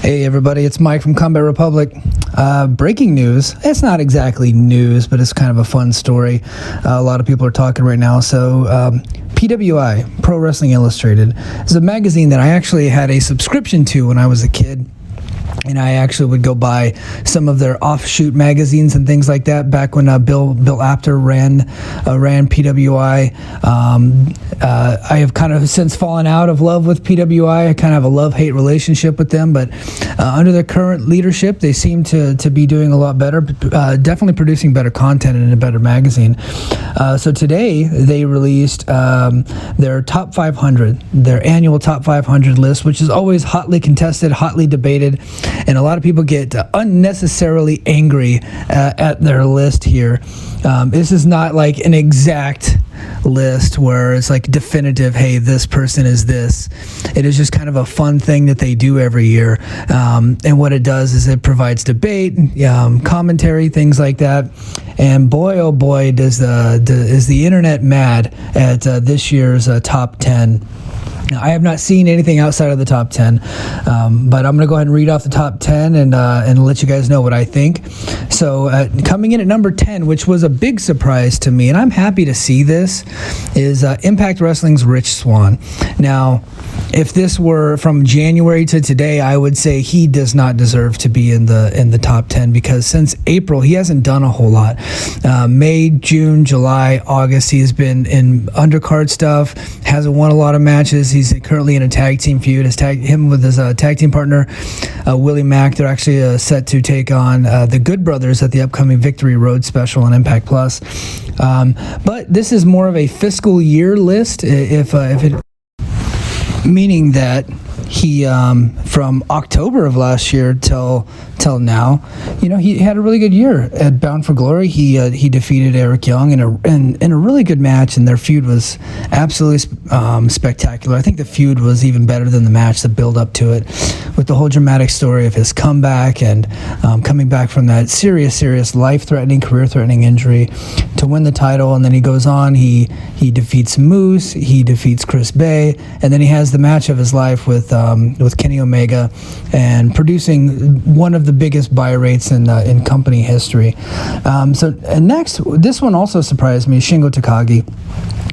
Hey everybody, it's Mike from Combat Republic. Breaking news. It's not exactly news, but it's kind of a fun story. A lot of people are talking right now. So PWI, Pro Wrestling Illustrated, is a magazine that I actually had a subscription to when I was a kid. And I actually would go buy some of their offshoot magazines and things like that back when Bill Apter ran PWI. I have kind of since fallen out of love with PWI. I kind of have a love-hate relationship with them, but under their current leadership, they seem to be doing a lot better, definitely producing better content and a better magazine. So today, they released their top 500, their annual top 500 list, which is always hotly contested, hotly debated, and a lot of people get unnecessarily angry at their list here. This is not like an exact list where it's like definitive, hey, this person is this. It is just kind of a fun thing that they do every year. And what it does is it provides debate, commentary, things like that. And boy, oh boy, is the internet mad at this year's top 10. Now, I have not seen anything outside of the top 10, but I'm going to go ahead and read off the top 10 and let you guys know what I think. So coming in at number 10, which was a big surprise to me, and I'm happy to see this, is Impact Wrestling's Rich Swann. Now, if this were from January to today, I would say he does not deserve to be in the top 10 because since April, he hasn't done a whole lot. May, June, July, August, he's been in undercard stuff, hasn't won a lot of matches. He's currently in a tag team feud. Him with his tag team partner, Willie Mack. They're actually set to take on the Good Brothers at the upcoming Victory Road special on Impact Plus. But this is more of a fiscal year list, meaning that he from October of last year till now, he had a really good year at Bound for Glory. He defeated Eric Young in a really good match, and their feud was absolutely spectacular. I think the feud was even better than the match, the build up to it, with the whole dramatic story of his comeback and coming back from that serious life-threatening, career-threatening injury to win the title. And then he goes on, he defeats Moose, he defeats Chris Bay, and then he has the match of his life with Kenny Omega, and producing one of the biggest buy rates in company history. And next, this one also surprised me, Shingo Takagi.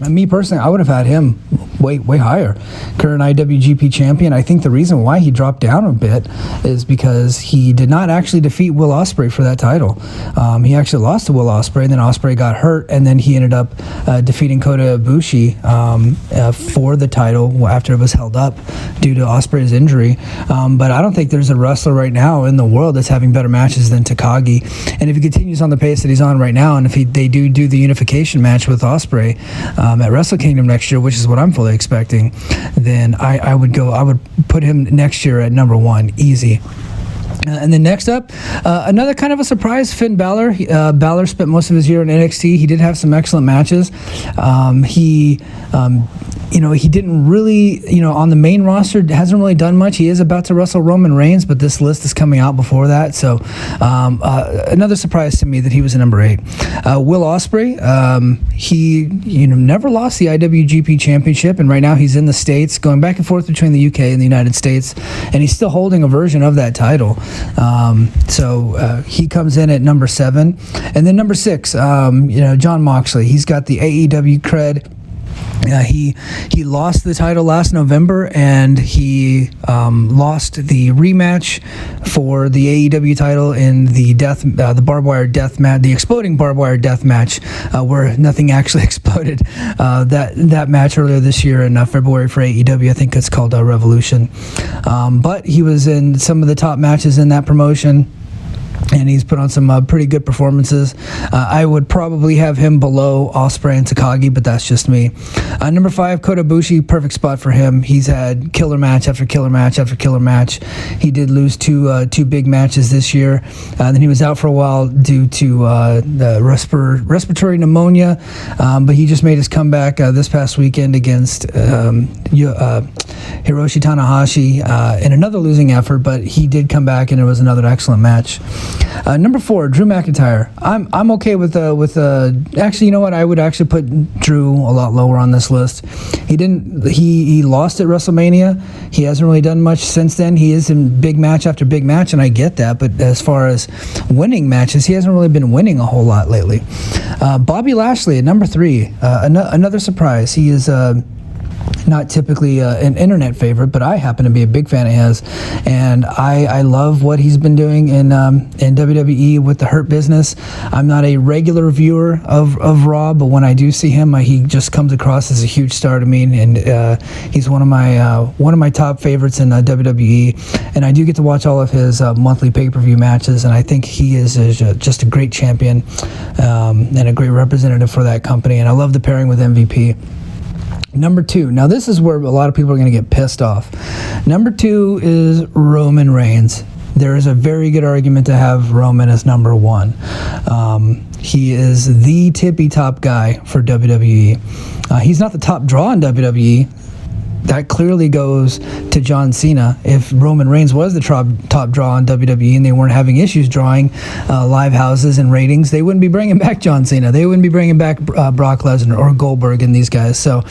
Me personally, I would have had him way higher. Current IWGP champion. I think the reason why he dropped down a bit is because he did not actually defeat Will Ospreay for that title. He actually lost to Will Ospreay, and then Ospreay got hurt, and then he ended up defeating Kota Ibushi for the title after it was held up due to Ospreay's injury. But I don't think there's a wrestler right now in the world that's having better matches than Takagi. And if he continues on the pace that he's on right now, and if they do the unification match with Ospreay at Wrestle Kingdom next year, which is what I'm fully expecting, then I would put him next year at number 1, easy. And then next up, another kind of a surprise, Finn Balor. Balor spent most of his year in NXT. He did have some excellent matches. He didn't really, on the main roster, hasn't really done much. He is about to wrestle Roman Reigns, but this list is coming out before that. So another surprise to me that he was at number 8. Will Ospreay, he never lost the IWGP Championship, and right now he's in the States, going back and forth between the UK and the United States, and he's still holding a version of that title. So he comes in at number 7. And then number 6, Jon Moxley. He's got the AEW cred. He lost the title last November, and he lost the rematch for the AEW title in the barbed wire death match, the exploding barbed wire death match, where nothing actually exploded. That match earlier this year in February for AEW, I think it's called Revolution. But he was in some of the top matches in that promotion, and he's put on some pretty good performances. I would probably have him below Ospreay and Takagi, but that's just me. Number 5, Kota Ibushi, perfect spot for him. He's had killer match after killer match after killer match. He did lose two big matches this year. Then he was out for a while due to the respiratory pneumonia, but he just made his comeback this past weekend against Hiroshi Tanahashi in another losing effort, but he did come back, and it was another excellent match. Number 4, Drew McIntyre. I'm okay with actually, you know what? I would actually put Drew a lot lower on this list. He lost at WrestleMania. He hasn't really done much since then. He is in big match after big match, and I get that. But as far as winning matches, he hasn't really been winning a whole lot lately. Bobby Lashley at number 3. Another surprise. He is not typically an internet favorite, but I happen to be a big fan of his, and I love what he's been doing in WWE with the Hurt Business. I'm not a regular viewer of Raw, but when I do see him, he just comes across as a huge star to me, and he's one of my top favorites in WWE. And I do get to watch all of his monthly pay-per-view matches, and I think he is just a great champion and a great representative for that company. And I love the pairing with MVP. Number 2. Now, this is where a lot of people are going to get pissed off. Number 2 is Roman Reigns. There is a very good argument to have Roman as number 1. He is the tippy-top guy for WWE. He's not the top draw in WWE. That clearly goes to John Cena. If Roman Reigns was the top draw in WWE and they weren't having issues drawing live houses and ratings, they wouldn't be bringing back John Cena. They wouldn't be bringing back Brock Lesnar or Goldberg and these guys. So,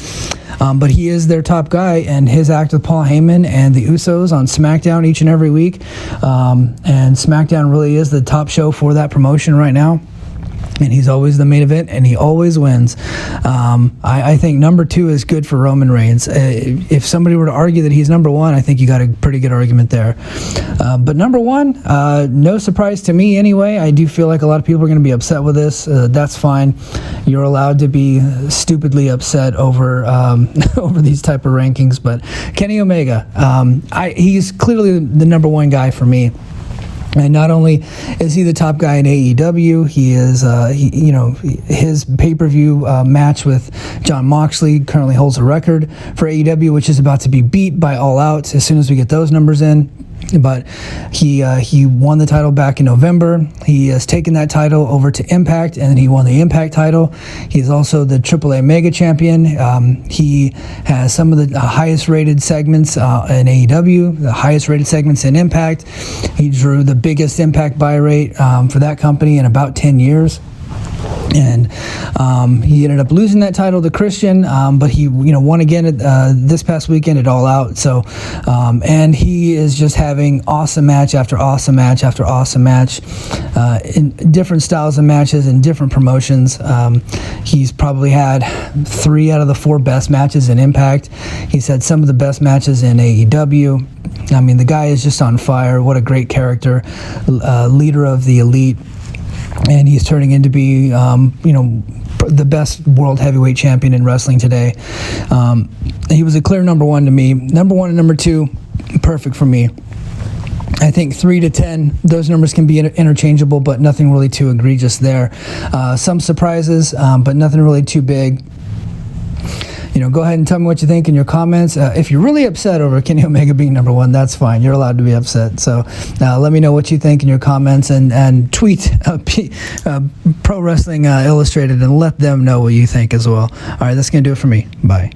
but he is their top guy, and his act with Paul Heyman and the Usos on SmackDown each and every week. And SmackDown really is the top show for that promotion right now. And he's always the main event, and he always wins. I think number 2 is good for Roman Reigns. If somebody were to argue that he's number 1, I think you got a pretty good argument there. But number 1, no surprise to me anyway. I do feel like a lot of people are going to be upset with this. That's fine. You're allowed to be stupidly upset over over these type of rankings. But Kenny Omega, he's clearly the number 1 guy for me. And not only is he the top guy in AEW, he is, his pay-per-view match with Jon Moxley currently holds a record for AEW, which is about to be beat by All Out as soon as we get those numbers in. But he won the title back in November. He has taken that title over to Impact, and he won the Impact title. He's also the AAA Mega Champion. He has some of the highest rated segments in AEW, the highest rated segments in Impact. He drew the biggest Impact buy rate for that company in about 10 years. And he ended up losing that title to Christian, but he won again at, this past weekend at All Out. So, and he is just having awesome match after awesome match after awesome match in different styles of matches and different promotions. He's probably had 3 out of the 4 best matches in Impact. He's had some of the best matches in AEW. I mean, the guy is just on fire. What a great character, leader of the Elite. And he's turning into be, the best world heavyweight champion in wrestling today. He was a clear number 1 to me. Number 1 and number 2, perfect for me. I think 3 to 10, those numbers can be interchangeable, but nothing really too egregious there. Some surprises, but nothing really too big. Go ahead and tell me what you think in your comments. If you're really upset over Kenny Omega being number 1, that's fine. You're allowed to be upset. So let me know what you think in your comments, and tweet Pro Wrestling Illustrated and let them know what you think as well. All right, that's going to do it for me. Bye.